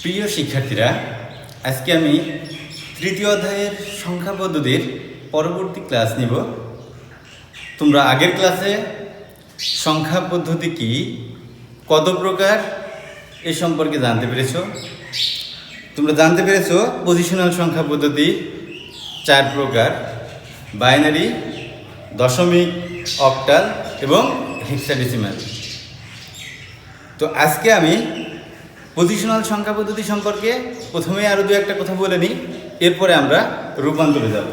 প্রিয় শিক্ষার্থীরা, আজকে আমি তৃতীয় অধ্যায়ের সংখ্যা পদ্ধতির পরবর্তী ক্লাস নিব। তোমরা আগের ক্লাসে সংখ্যা পদ্ধতি কি, কত প্রকার এ সম্পর্কে জানতে পেরেছো। তোমরা জানতে পেরেছো পজিশনাল সংখ্যা পদ্ধতি 4 প্রকার: বাইনারি, দশমিক, অক্টাল এবং হেক্সাডেসিমাল। তো আজকে আমি পজিশনাল সংখ্যা পদ্ধতি সম্পর্কে প্রথমে আরও দু একটা কথা বলে নিই, এরপরে আমরা রূপান্তরে যাব।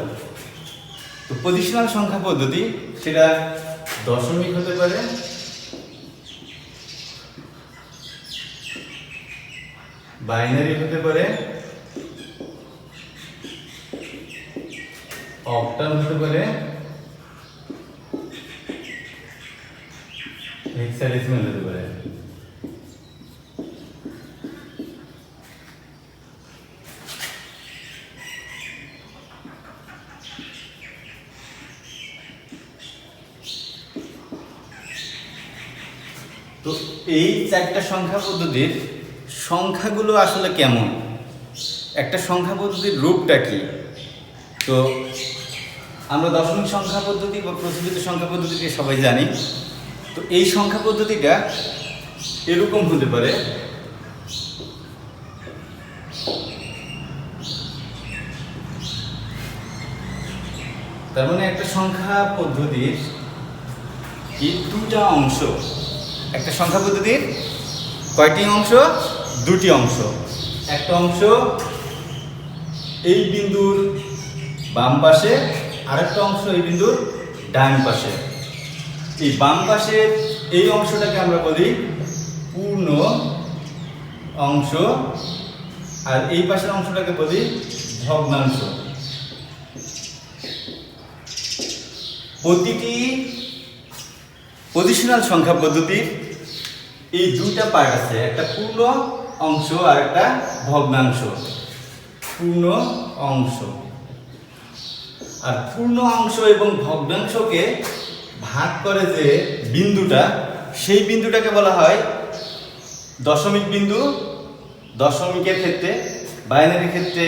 তো পজিশনাল সংখ্যা পদ্ধতি সেটা দশমিক হতে পারে, বাইনারি হতে পারে, অক্টাল হতে পারে, হেক্সাডেসিমাল হতে পারে। তো এই 4টা সংখ্যা পদ্ধতির সংখ্যাগুলো আসলে কেমন, একটা সংখ্যা পদ্ধতির রূপটা কি। তো আমরা দশমিক সংখ্যা পদ্ধতি বা প্রচলিত সংখ্যা পদ্ধতিকে সবাই জানি। তো এই সংখ্যা পদ্ধতিটা এরকম হতে পারে: তার মানে একটা সংখ্যা পদ্ধতির কি দুটা অংশ। একটা সংখ্যা পদ্ধতির কয়টি অংশ? দুটি অংশ। একটা অংশ এই বিন্দুর বাম পাশে, আরেকটা অংশ এই বিন্দুর ডান পাশে। এই বাম পাশের এই অংশটাকে আমরা বলি পূর্ণ অংশ, আর এই পাশের অংশটাকে বলি ভগ্নাংশ। প্রতিটি পজিশনাল সংখ্যা পদ্ধতির এই দুইটা পার্ট আছে, একটা পূর্ণ অংশ আর একটা ভগ্নাংশ। পূর্ণ অংশ আর পূর্ণ অংশ এবং ভগ্নাংশকে ভাগ করে যে বিন্দুটা, সেই বিন্দুটাকে বলা হয় দশমিক বিন্দু। দশমিকের ক্ষেত্রে, বাইনারির ক্ষেত্রে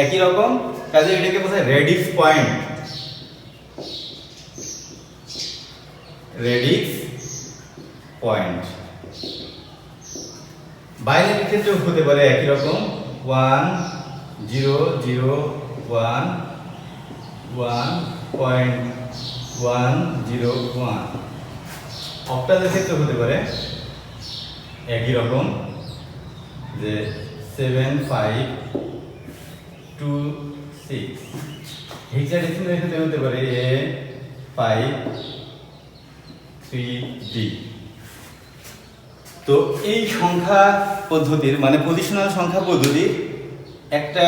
একই রকম, কাজে এটাকে বোঝায় রেডিক্স পয়েন্ট। Radix point. বাইনারির ক্ষেত্রেও হতে পারে একই রকম, 1 0 0 1 1.101। অক্টালের ক্ষেত্রে হতে পারে একই রকম, যে 7 5 2 6। হেক্সাডেসিমালের ক্ষেত্রে হতে পারে A 5 3 D। তো এই সংখ্যা পদ্ধতির মানে পজিশনাল সংখ্যা পদ্ধতির একটা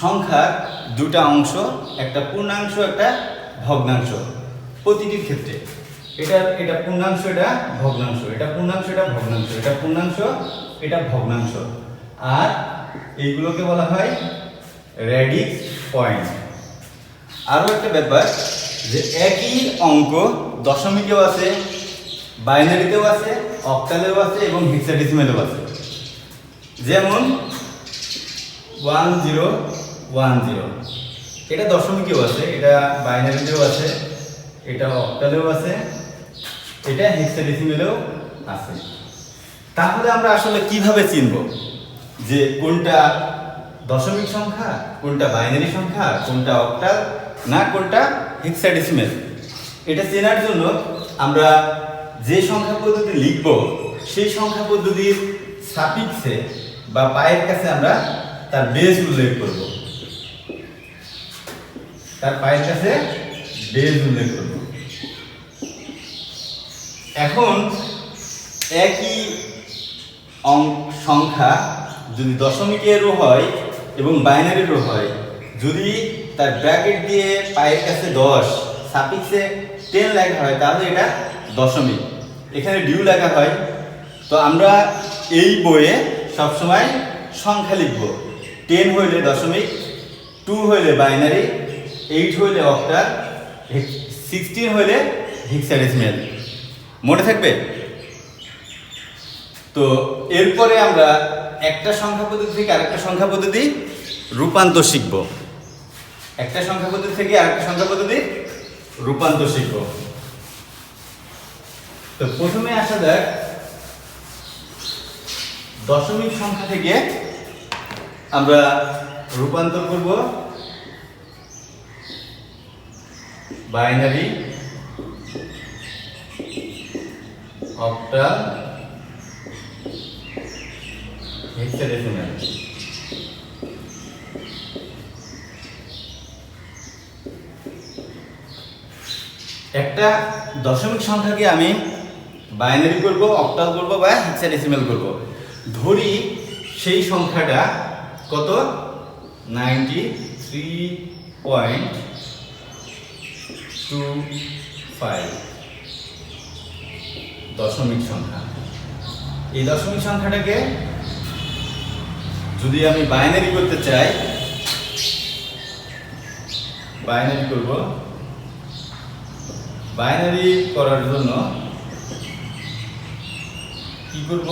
সংখ্যার দুটা অংশ, একটা পূর্ণাংশ, একটা ভগ্নাংশ। প্রতিটির ক্ষেত্রে এটা পূর্ণাংশ, এটা ভগ্নাংশ, এটা পূর্ণাংশ, এটা ভগ্নাংশ, এটা পূর্ণাংশ, এটা ভগ্নাংশ। আর এইগুলোকে বলা হয় রেডিক্স পয়েন্ট। আরও একটা ব্যাপার, যে একই অঙ্ক দশমিকেও আছে, বাইনারিতেও আছে, অক্টালেও আছে এবং হেক্সাডেসিমালেও আছে। যেমন 1 0 1 0, এটা দশমিকেও আছে, এটা বাইনারিতেও আছে, এটা অক্টালেও আছে, এটা হেক্সাডেসিমালেও আছে। তাহলে আমরা আসলে কিভাবে চিনব যে কোনটা দশমিক সংখ্যা, কোনটা বাইনারি সংখ্যা, কোনটা অক্টাল, না কোনটা হেক্সাডেসিমাল? এটা চেনার জন্য আমরা যে সংখ্যা পদ্ধতি লিখব, সেই সংখ্যা পদ্ধতির সাফিক্সে বা পায়ের কাছে আমরা তার বেজ উল্লেখ করব। তার পায়ের কাছে বেজ উল্লেখ করব। এখন একই সংখ্যা যদি দশমিকেরও হয় এবং বাইনারিরও হয়, যদি তার ব্র্যাকেট দিয়ে পায়ের কাছে 10, সাফিক্সে 10 লেখা হয়, তাহলে এটা দশমিক। এখানে ডিউ লেখা হয়। তো আমরা এই বইয়ে সবসময় সংখ্যা লিখব। 10 হইলে দশমিক, 2 হইলে বাইনারি, 8 হইলে অক্টাল, 16 হইলে হেক্সাডেসিমাল। মনে থাকবে? তো এরপরে আমরা একটা সংখ্যা পদ্ধতি থেকে আরেকটা সংখ্যা পদ্ধতি রূপান্তর শিখব। একটা সংখ্যা পদ্ধতি থেকে আরেকটা সংখ্যা পদ্ধতি রূপান্তর শিখব। তো প্রথমে আসা যাক দশমিক সংখ্যা থেকে আমরা রূপান্তর করব বাইনারি, অক্টাল, হেক্সাডেসিমাল। একটা দশমিক সংখ্যাকে আমি বাইনারি করব, অক্টাল করব বা হেক্সাডেসিমাল করব। ধরি সেই সংখ্যাটা কত, 93.25 দশমিক সংখ্যা। এই দশমিক সংখ্যাটাকে যদি আমি বাইনারি করতে চাই, বাইনারি করব। বাইনারি করার জন্য কি করব,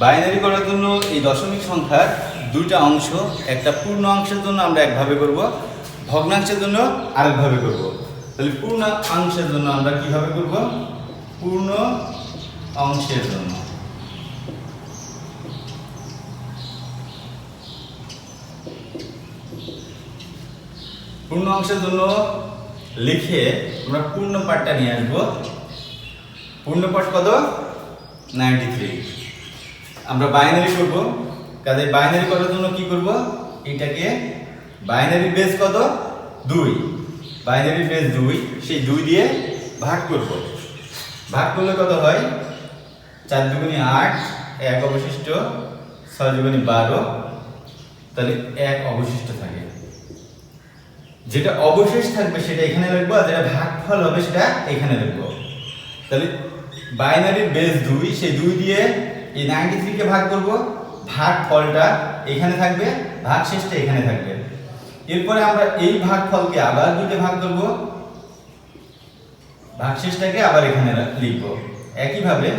বাইনারি করার জন্য এই দশমিক সংখ্যার দুইটা অংশ, একটা পূর্ণ অংশের জন্য আমরা একভাবে করব, ভগ্নাংশের জন্য আরেকভাবে করব। তাহলে পূর্ণ অংশের জন্য আমরা কিভাবে করব, পূর্ণ অংশের জন্য লিখে আমরা পূর্ণ পাঠটা নিয়ে আসবো। পূর্ণ পাঠ কত, 93। আমরা বাইনারি করব, কাজে বাইনারি করার জন্য কি করব, এটাকে বাইনারি বেস কত, 2, বাইনারি বেস 2, সেই 2 দিয়ে ভাগ করব। ভাগ করলে কত হয়, 4 দুগুণে 8, 1 অবশিষ্ট, 6 দুগুণে 12, তাহলে 1 অবশিষ্ট থাকে। যেটা অবশেষ থাকবে সেটা এখানে লিখবো, আর যেটা ভাগফল হবে সেটা এখানে লিখবো। তাহলে বাইনারির বেস 2, সেই 2 দিয়ে এই 93 কে ভাগ করব, ভাগফলটা এখানে থাকবে, ভাগশেষটা এখানে থাকবে। এরপরে আমরা এই ভাগফলকে আবার 2 দিয়ে ভাগ করব, ভাগশেষটাকে আবার এখানে লিখব। একইভাবে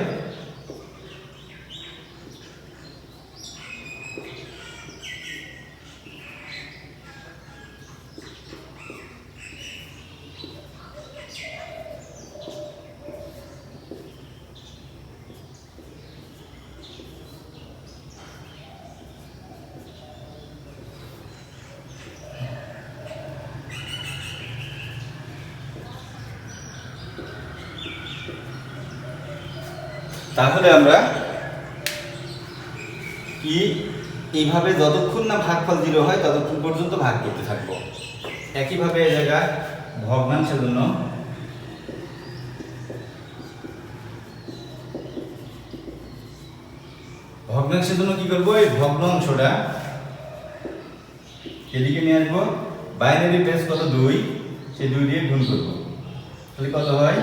তাহলে আমরা এইভাবে যতক্ষণ না ভাগফল 0 হয় ততক্ষণ পর্যন্ত ভাগ করতে থাকবো। একইভাবে এই জায়গায় ভগ্নাংশের জন্য কি করব, এই ভগ্ন অংশটা এদিকে নিয়ে আসবো। বাইনারি বেস কত, 2, সেই 2 দিয়ে গুণ করব। তাহলে কত হয়,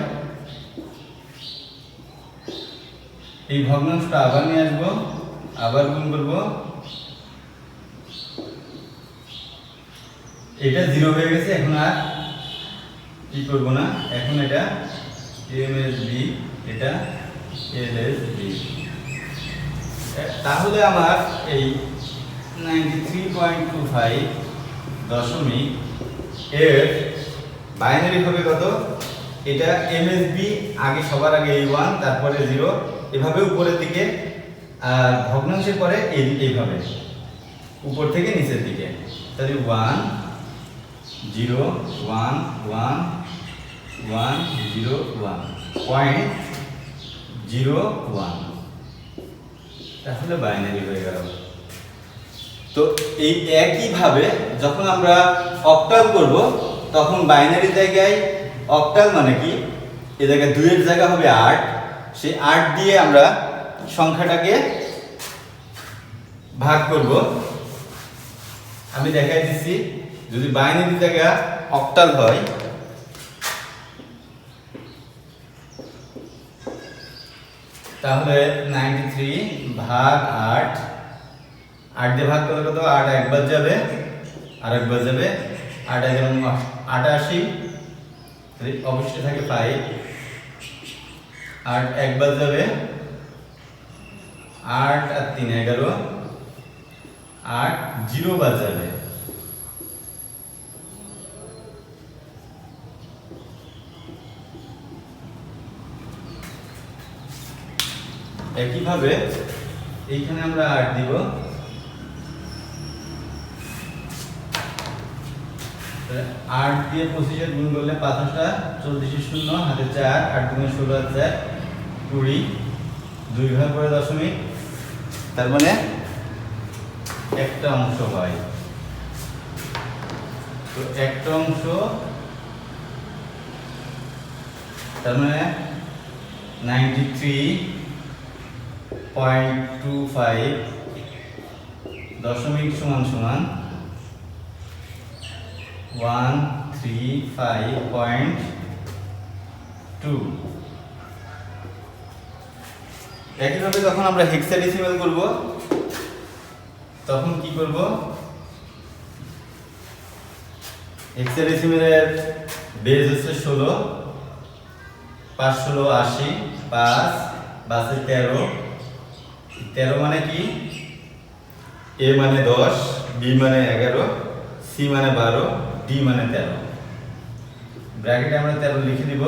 এই ভগ্নাংশটা আবার নিয়ে আসবো, আবার গুণ করব। এটা 0 হয়ে গেছে, এখন আর কি করব না, এখন এটা MSB, এটা LSB। তাহলে আমার এই 93.25 দশমিক এর বাইনারি হবে কত, এটা MSB, আগে সবার আগে এই 1, তারপরে 0, এভাবে উপরের দিকে, আর ভগ্নাংশের পরে এইভাবে উপর থেকে নিচের দিকে। তাহলে 1 0 1 1 1 0 1 0.01, তাহলে বাইনারি হয়ে গেল। তো এই একইভাবে যখন আমরা অক্টাল করব, তখন বাইনারি জায়গায় অক্টাল মানে কি, এই জায়গায় 2 এর জায়গা হবে 8, সেই 8 দিয়ে আমরা সংখ্যাটাকে ভাগ করব। আমি দেখাই দিচ্ছি, যদি বাইনারি জায়গা অক্টাল হয়, তাহলে 93 ভাগ 8, 8 দিয়ে ভাগ করলে কত, 8 একবার যাবে, আর একবার যাবে, 8 যেমন 88, অবশিষ্ট থাকে 5, 8 একবার যাবে, 8 আর 3 11, 8 0 বার যাবে। একইভাবে এইখানে আমরা 8 দিব, 8 দিয়ে 25 গুণ করলে 5 40 শূন্য, হাতে 4, 8 দুগুণে 16 আর 4 20, 2 ভাগ করে দশমিক, তার মানে একটা অংশ হয়। তো একটা অংশ তার মানে 93.25 দশমিক সমান সমান 135.2। একইভাবে যখন আমরা হেক্সাডেসিমাল করব তখন কি করব, হেক্সাডেসিমালের বেজ হচ্ছে 16, 5 16 80, 5 5 13, 13 মানে কি, a মানে 10, b মানে 11, c মানে 12, d মানে 13। ব্র্যাকেটে আমরা 13 লিখে দিব,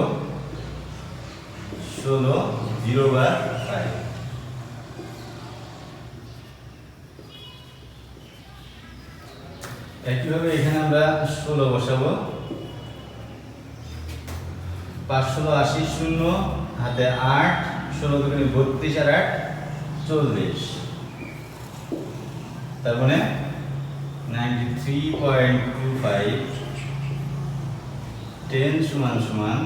16 0 বার 5। একইভাবে এখানে আমরা 16 বসাবো, 5 16 80 শূন্য, হাতে 8, 16 দুগুণে 32 আর 8 40, তার মানে 93.25 10 সমান সমান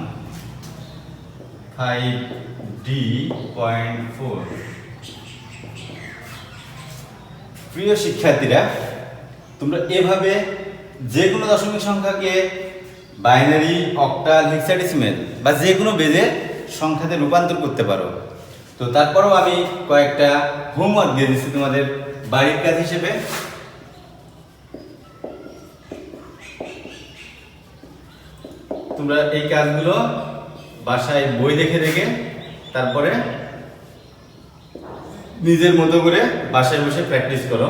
5d.4। প্রিয় শিক্ষার্থীরা, তোমরা এভাবে যে কোনো দশমিক সংখ্যাকে বাইনারি, অক্টাল, হেক্সাডেসিমাল বা যে কোনো বেজে সংখ্যাতে রূপান্তর করতে পারো। তো তারপরেও আমি কয়েকটা হোমওয়ার্ক দিয়ে দিচ্ছি তোমাদের বাড়ির কাজ হিসেবে। তোমরা এই কাজগুলো বাসায় বই দেখে দেখে তারপরে নিজের মতো করে বাসায় বসে প্র্যাকটিস করো।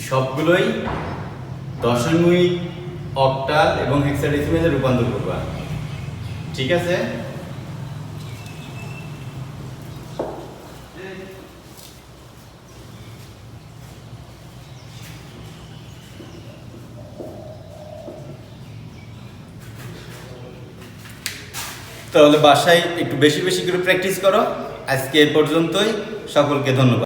সবগুলোই দশমিক, অক্টাল এবং হেক্সাডেসিমালে রূপান্তর করবা, ঠিক আছে? তাহলে বাসায় একটু বেশি বেশি করে প্র্যাকটিস করো। আজকে এ পর্যন্তই, সকলকে ধন্যবাদ।